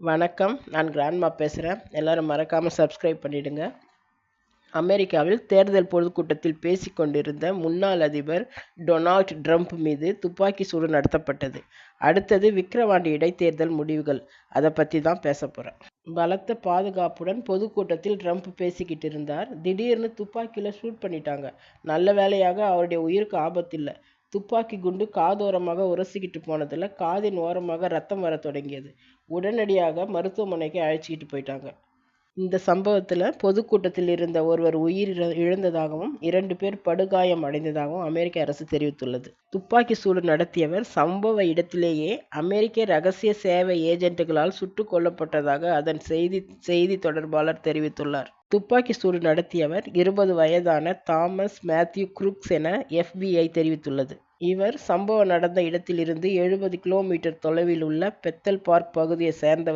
வணக்கம். நான் கிராண்ட்மா பேசுகிறேன். எல்லாரும் மறக்காமல் சப்ஸ்கிரைப் பண்ணிடுங்க. அமெரிக்காவில் தேர்தல் பொதுக்கூட்டத்தில் பேசிக் கொண்டிருந்த முன்னாள் அதிபர் டொனால்ட் ட்ரம்ப் மீது துப்பாக்கி சூடு நடத்தப்பட்டது. அடுத்தது விக்கிரவாண்டி இடைத்தேர்தல் முடிவுகள். அதை பற்றி தான் பேச போகிறேன். பலத்த பாதுகாப்புடன் பொதுக்கூட்டத்தில் ட்ரம்ப் பேசிக்கிட்டு இருந்தார். திடீர்னு துப்பாக்கியில் ஷூட் பண்ணிட்டாங்க. நல்ல வேளையாக அவருடைய உயிருக்கு ஆபத்தில்லை. துப்பாக்கி குண்டு காதோரமாக உரசிக்கிட்டு போனதில் காதின் ஓரமாக ரத்தம் வர தொடங்கியது. உடனடியாக மருத்துவமனைக்கு அழைச்சிக்கிட்டு போயிட்டாங்க. இந்த சம்பவத்தில் பொதுக்கூட்டத்தில் இருந்த ஒருவர் உயிர் இழந்ததாகவும் 2 பேர் படுகாயம் அடைந்ததாகவும் அமெரிக்க அரசு தெரிவித்துள்ளது. துப்பாக்கி சூடு நடத்தியவர் சம்பவ இடத்திலேயே அமெரிக்க ரகசிய சேவை ஏஜென்ட்டுகளால் சுட்டுக் கொல்லப்பட்டதாக அதன் செய்தி தொடர்பாளர் தெரிவித்துள்ளார். துப்பாக்கி சூடு நடத்தியவர் 20 வயதான தாமஸ் மேத்யூ குரூக்ஸ் என FBI தெரிவித்துள்ளது. இவர் சம்பவம் நடந்த இடத்திலிருந்து 70 கிலோமீட்டர் தொலைவில் உள்ள பெத்தல் பார்க் பகுதியை சேர்ந்தவர்